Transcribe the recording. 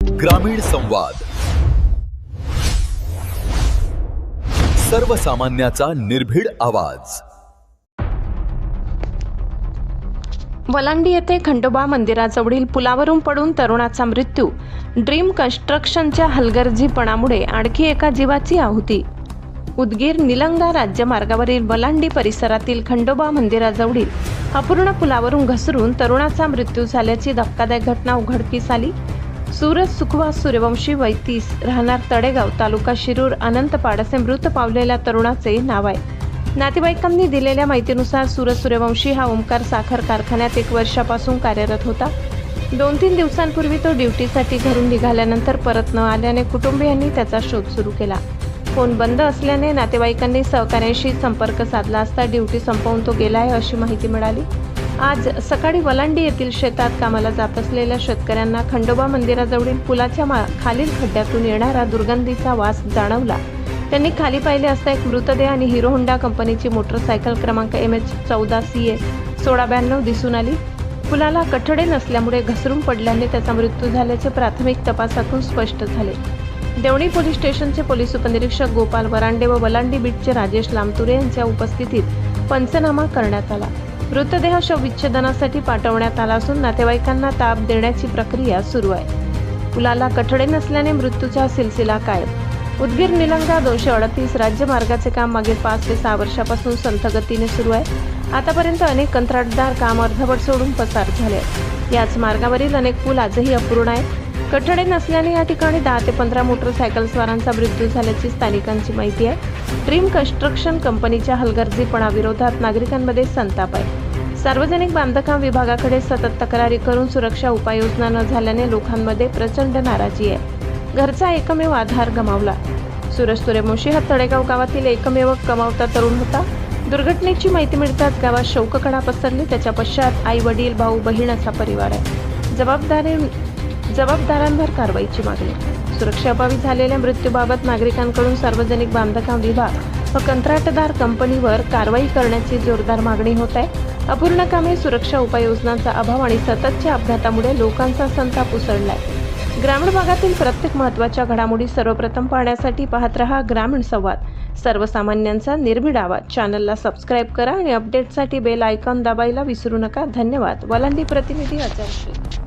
ग्रामीण संवाद, सर्वसामान्याचा निर्भीड आवाज। वलांडी येथे खंडोबा मंदिराजवळील पुलावरून पडून तरुणाचा मृत्यू। ड्रीम कन्स्ट्रक्शनच्या हलगर्जीपणामुळे आणखी एका जीवाची आहुती। उदगीर निलंगा राज्यमार्गावरील वलांडी परिसरातील खंडोबा मंदिराजवळील अपूर्ण पुलावरून घसरून तरुणाचा मृत्यू झाल्याची धक्कादायक घटना उघडकीस आली। सूरज सुखवास सूर्यवंशी वय 30 राहणार तळेगाव तालुका शिरूर अनंतपाड असे मृत पावलेल्या तरुणाचे नाव आहे। नातेवाईकांनी दिलेल्या माहितीनुसार सूरज सूर्यवंशी हा ओमकार साखर कारखान्यात 1 वर्षापासून कार्यरत होता। 2-3 दिवसांपूर्वी तो ड्युटीसाठी घरून निघाल्यानंतर परत न आल्याने कुटुंबियांनी त्याचा शोध सुरू केला। फोन बंद असल्याने नातेवाईकांनी सहकाऱ्यांशी संपर्क साधला असता ड्युटी संपवून तो गेला आहे अशी माहिती मिळाली। आज सकाळी वलांडी येथील शेतात कामाला जात असलेल्या शेतकऱ्यांना खंडोबा मंदिराजवळील पुलाच्या खालील खड्ड्यातून येणारा दुर्गंधीचा वास जाणवला। त्यांनी खाली पाहिले असता एक मृतदेह आणि हिरो होंडा कंपनीची मोटरसायकल क्रमांक MH14CA 1692 दिसून आली। पुलाला कठडे नसल्यामुळे घसरून पडल्याने त्याचा मृत्यू झाल्याचे प्राथमिक तपासातून स्पष्ट झाले। देवणी पोलीस स्टेशनचे पोलीस उपनिरीक्षक गोपाल वरांडे व वलांडी बीटचे राजेश लामतुरे यांच्या उपस्थितीत पंचनामा करण्यात आला। मृतदेह शवविच्छेदनासाठी पाठवण्यात आला असून नातेवाईकांना ताप देण्याची प्रक्रिया सुरू आहे। पुलाला कठडे नसल्याने मृत्यूचा सिलसिला कायम। उदगीर निलंगा 238 राज्य मार्गाचे काम मागील 5 ते 6 वर्षापासून संथ गतीने सुरू आहे। आतापर्यंत अनेक कंत्राटदार काम अर्धवट सोडून पसार झाले। याच मार्गावरील अनेक पूल आजही अपूर्ण आहेत। कठडे नसल्याने या ठिकाणी 10 ते 15 मोटरसायकल स्वारांचा मृत्यू झाल्याची स्थानिकांची माहिती आहे। ड्रीम कन्स्ट्रक्शन कंपनीच्या हलगर्जीपणाविरोधात नागरिकांमध्ये संताप आहे। सार्वजनिक बांधकाम विभागाकडे सतत तक्रारी करून सुरक्षा उपाययोजना न झाल्याने लोकांमध्ये प्रचंड नाराजी आहे। घरचा एकमेव आधार गमावला। सूरज सूर्यवंशी हा तळेगाव गावातील एकमेव कमावता तरुण होता। दुर्घटनेची माहिती मिळताच गावात शोककळा पसरली। त्याच्या पश्चात आई वडील भाऊ बहीण असा परिवार आहे। जबाबदारांवर कारवाईची मागणी। सुरक्षाअभावी झालेल्या मृत्यूबाबत नागरिकांकडून सार्वजनिक बांधकाम विभाग व कंत्राटदार कंपनीवर कारवाई करण्याची जोरदार मागणी होत आहे। अपूर्ण कामे, सुरक्षा उपाययोजनांचा अभाव आणि सततच्या अपघातामुळे लोकांचा संताप उसळलाय। ग्रामीण भागातील प्रत्येक महत्त्वाच्या घडामोडी सर्वप्रथम पाहण्यासाठी पाहत रहा ग्रामीण संवाद, सर्वसामान्यांचा निर्भीड आवाज। चॅनलला सबस्क्राईब करा आणि अपडेटसाठी बेल आयकॉन दाबायला विसरू नका। धन्यवाद। वलांडी प्रतिनिधी अजय शेख।